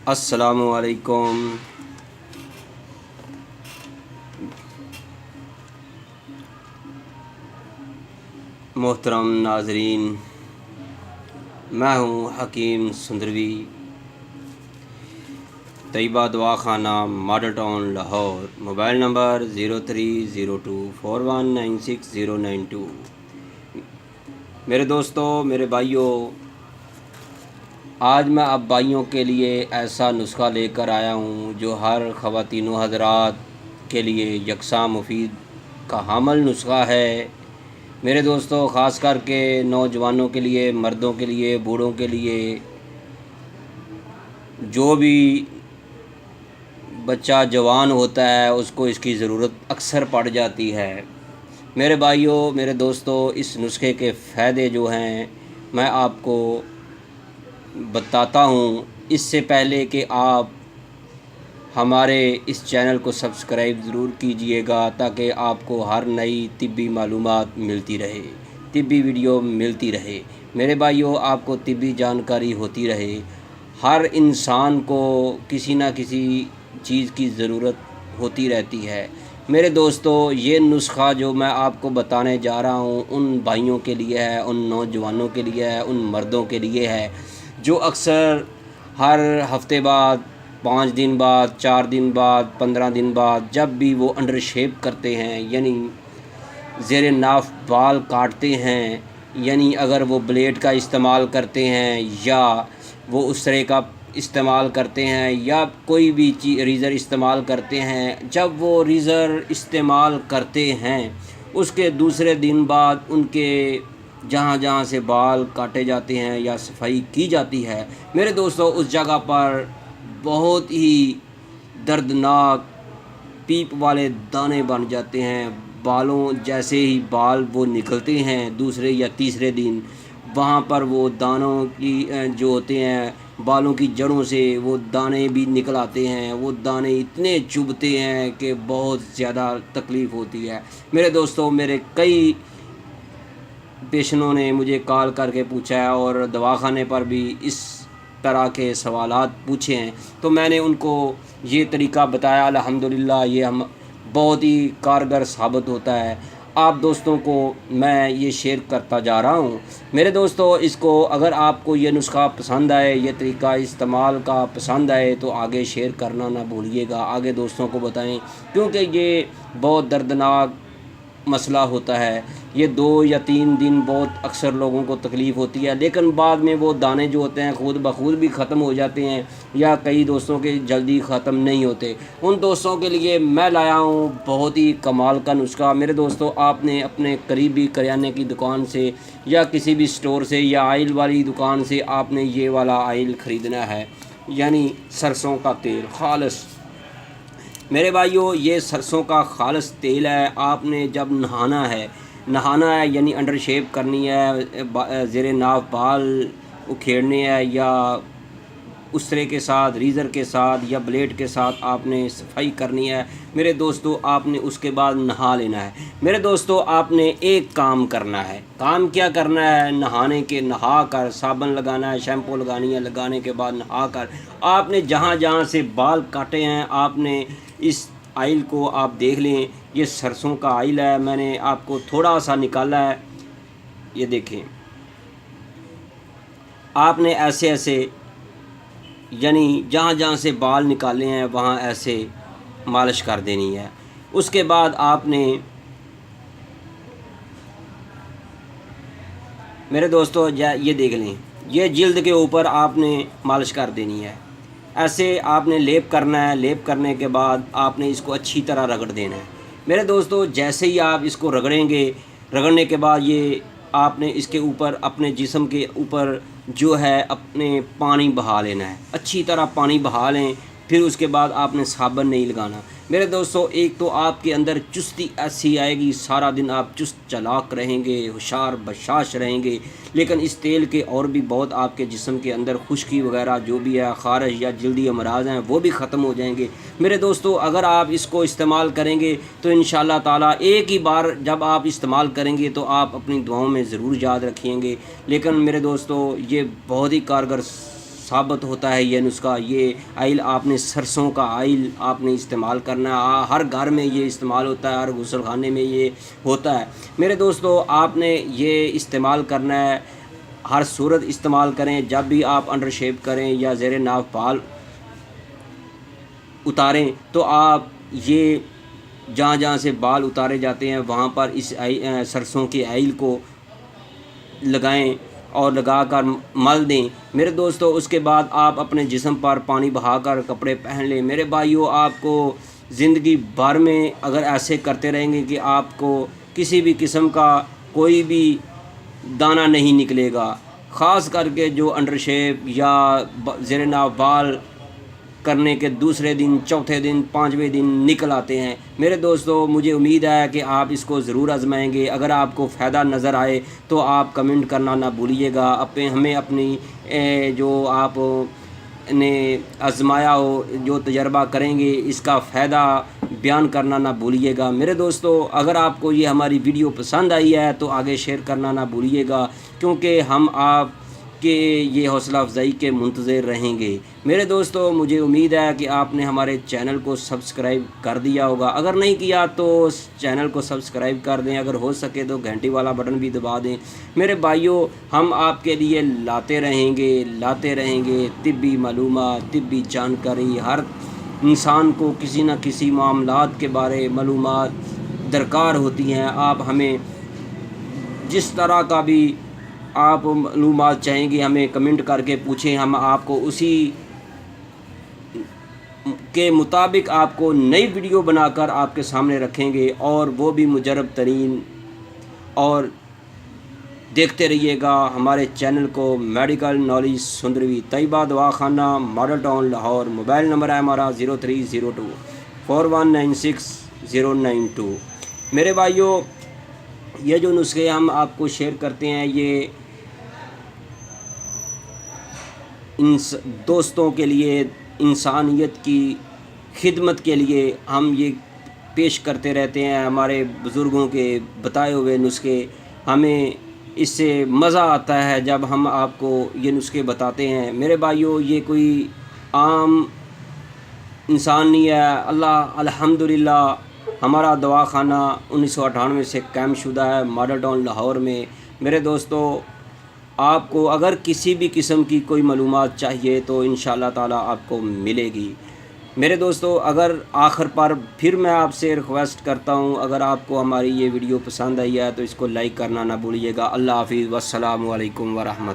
अस्सलामु अलैकुम। मोहतरम नाजरीन, मैं हूँ हकीम सुंदरवी, तैयबा दवा खाना, model town, Lahore. Mobile number 0302419692। मेरे दोस्तों, मेरे भाइयों, आज मैं आप भाइयों के लिए ऐसा नुस्खा लेकर आया हूँ जो हर ख़वातीनो हज़रात के लिए यकसा मुफीद का हामल नुस्खा है। मेरे दोस्तों, ख़ास करके नौजवानों के लिए, मर्दों के लिए, बूढ़ों के लिए, जो भी बच्चा जवान होता है उसको इसकी ज़रूरत अक्सर पड़ जाती है। मेरे भाइयों, मेरे दोस्तों, इस नुस्खे के फ़ायदे जो हैं मैं आपको बताता हूँ। इससे पहले कि आप हमारे इस चैनल को सब्सक्राइब ज़रूर कीजिएगा ताकि आपको हर नई तिब्बी मालूमात मिलती रहे, तिब्बी वीडियो मिलती रहे। मेरे भाइयों, आपको तिब्बी जानकारी होती रहे। हर इंसान को किसी न किसी चीज़ की ज़रूरत होती रहती है। मेरे दोस्तों, ये नुस्खा जो मैं आपको बताने जा रहा हूँ उन भाइयों के लिए है, उन नौजवानों के लिए है, उन मर्दों के लिए है जो अक्सर हर हफ्ते बाद, 5 दिन बाद, 4 दिन बाद, 15 दिन बाद जब भी वो अंडर शेप करते हैं, यानी ज़ेरे नाफ बाल काटते हैं, यानी अगर वो ब्लेड का इस्तेमाल करते हैं या वो उस तरह का इस्तेमाल करते हैं या कोई भी रीज़र इस्तेमाल करते हैं, जब वो रीज़र इस्तेमाल करते हैं उसके दूसरे दिन बाद उनके जहाँ जहाँ से बाल काटे जाते हैं या सफाई की जाती है, मेरे दोस्तों, उस जगह पर बहुत ही दर्दनाक पीप वाले दाने बन जाते हैं। बालों जैसे ही बाल वो निकलते हैं दूसरे या तीसरे दिन, वहाँ पर वो दानों की जो होते हैं बालों की जड़ों से वो दाने भी निकल आते हैं। वो दाने इतने चुभते हैं कि बहुत ज़्यादा तकलीफ़ होती है। मेरे दोस्तों, मेरे कई पेशेंटों ने मुझे कॉल करके पूछा है और दवाखाने पर भी इस तरह के सवालात पूछे हैं, तो मैंने उनको ये तरीका बताया। अल्हम्दुलिल्लाह ये हम बहुत ही कारगर साबित होता है। आप दोस्तों को मैं ये शेयर करता जा रहा हूँ। मेरे दोस्तों, इसको अगर आपको ये नुस्खा पसंद आए, ये तरीका इस्तेमाल का पसंद आए तो आगे शेयर करना ना भूलिएगा, आगे दोस्तों को बताएं, क्योंकि ये बहुत दर्दनाक मसला होता है। ये 2 या 3 दिन बहुत अक्सर लोगों को तकलीफ़ होती है, लेकिन बाद में वो दाने जो होते हैं खुद ब खुद भी ख़त्म हो जाते हैं या कई दोस्तों के जल्दी ख़त्म नहीं होते। उन दोस्तों के लिए मैं लाया हूँ बहुत ही कमाल का नुस्खा। मेरे दोस्तों, आपने अपने करीबी करियाने की दुकान से या किसी भी स्टोर से या आयल वाली दुकान से आपने ये वाला आयल ख़रीदना है, यानी सरसों का तेल खालिस। मेरे भाइयों, ये सरसों का खालिस तेल है। आपने जब नहाना है यानी अंडर शेप करनी है, ज़ेरे नाफ बाल उखेड़ने हैं या उस तरह के साथ, रीज़र के साथ या ब्लेड के साथ आपने सफाई करनी है, मेरे दोस्तों, आपने उसके बाद नहा लेना है। मेरे दोस्तों, आपने एक काम करना है। काम क्या करना है? नहा कर साबुन लगाना है, शैम्पू लगानी है, लगाने के बाद नहा कर आपने जहाँ जहाँ से बाल काटे हैं आपने इस आयल को आप देख लें। ये सरसों का आयल है, मैंने आपको थोड़ा सा निकाला है, ये देखें। आपने ऐसे ऐसे यानी जहाँ जहाँ से बाल निकाले हैं वहाँ ऐसे मालिश कर देनी है। उसके बाद आपने, मेरे दोस्तों, ये देख लें, ये जिल्द के ऊपर आपने मालिश कर देनी है। ऐसे आपने लेप करना है। लेप करने के बाद आपने इसको अच्छी तरह रगड़ देना है। मेरे दोस्तों, जैसे ही आप इसको रगड़ेंगे, रगड़ने के बाद ये आपने इसके ऊपर, अपने जिस्म के ऊपर जो है अपने पानी बहा लेना है। अच्छी तरह पानी बहा लें, फिर उसके बाद आपने साबुन नहीं लगाना। मेरे दोस्तों, एक तो आपके अंदर चुस्ती ऐसी आएगी, सारा दिन आप चुस्त चालाक रहेंगे, होशियार बशाश रहेंगे। लेकिन इस तेल के और भी बहुत आपके जिस्म के अंदर खुश्की वगैरह जो भी है, ख़ारिश या जल्दी अमराज हैं, वो भी ख़त्म हो जाएंगे। मेरे दोस्तों, अगर आप इसको इस्तेमाल करेंगे तो इंशाअल्लाह ताला एक ही बार जब आप इस्तेमाल करेंगे तो आप अपनी दुआओं में ज़रूर याद रखेंगे। लेकिन मेरे दोस्तों, ये बहुत ही कारगर ثابت ہوتا ہے یہ نسخہ۔ یہ آئل آپ نے سرسوں کا آئل آپ نے استعمال کرنا ہے، ہر گھر میں یہ استعمال ہوتا ہے، ہر غسل خانے میں یہ ہوتا ہے میرے دوستو۔ آپ نے یہ استعمال کرنا ہے، ہر صورت استعمال کریں، جب بھی آپ انڈر شیو کریں یا زیر ناف بال اتاریں تو آپ یہ جہاں جہاں سے بال اتارے جاتے ہیں وہاں پر اس سرسوں کے آئل کو لگائیں اور لگا کر مل دیں میرے دوستو۔ اس کے بعد آپ اپنے جسم پر پانی بہا کر کپڑے پہن لیں میرے بھائیوں۔ آپ کو زندگی بھر میں اگر ایسے کرتے رہیں گے کہ آپ کو کسی بھی قسم کا کوئی بھی دانہ نہیں نکلے گا، خاص کر کے جو انڈر شیو یا زیر ناف بال کرنے کے دوسرے دن، چوتھے دن، پانچویں دن نکل آتے ہیں میرے دوستو۔ مجھے امید ہے کہ آپ اس کو ضرور آزمائیں گے۔ اگر آپ کو فائدہ نظر آئے تو آپ کمنٹ کرنا نہ بھولیے گا، ہمیں اپنی جو آپ نے آزمایا ہو، جو تجربہ کریں گے اس کا فائدہ بیان کرنا نہ بھولیے گا میرے دوستو۔ اگر آپ کو یہ ہماری ویڈیو پسند آئی ہے تو آگے شیئر کرنا نہ بھولیے گا، کیونکہ ہم آپ کہ یہ حوصلہ افزائی کے منتظر رہیں گے میرے دوستو۔ مجھے امید ہے کہ آپ نے ہمارے چینل کو سبسکرائب کر دیا ہوگا، اگر نہیں کیا تو اس چینل کو سبسکرائب کر دیں، اگر ہو سکے تو گھنٹی والا بٹن بھی دبا دیں میرے بھائیوں۔ ہم آپ کے لیے لاتے رہیں گے طبی معلومات، طبی جانکاری۔ ہر انسان کو کسی نہ کسی معاملات کے بارے معلومات درکار ہوتی ہیں۔ آپ ہمیں جس طرح کا بھی آپ معلومات چاہیں گے ہمیں کمنٹ کر کے پوچھیں، ہم آپ کو اسی کے مطابق آپ کو نئی ویڈیو بنا کر آپ کے سامنے رکھیں گے، اور وہ بھی مجرب ترین۔ اور دیکھتے رہیے گا ہمارے چینل کو، میڈیکل نالج سندروی Tayyaba Dawakhana, model town Lahore. Mobile number ہے ہمارا 0302419692 میرے بھائیوں۔ یہ جو نسخے ہم آپ کو شیئر کرتے ہیں یہ دوستوں کے لیے، انسانیت کی خدمت کے لیے ہم یہ پیش کرتے رہتے ہیں۔ ہمارے بزرگوں کے بتائے ہوئے نسخے، ہمیں اس سے مزہ آتا ہے جب ہم آپ کو یہ نسخے بتاتے ہیں میرے بھائیوں۔ یہ کوئی عام انسان نہیں ہے، الحمدللہ ہمارا دواخانہ 1998 سے قائم شدہ ہے ماڈل ٹاؤن لاہور میں میرے دوستو۔ آپ کو اگر کسی بھی قسم کی کوئی معلومات چاہیے تو انشاءاللہ تعالی آپ کو ملے گی میرے دوستو۔ اگر آخر پر پھر میں آپ سے ریکویسٹ کرتا ہوں، اگر آپ کو ہماری یہ ویڈیو پسند آئی ہے تو اس کو لائک کرنا نہ بھولیے گا۔ اللہ حافظ، والسلام علیکم ورحمۃ اللہ۔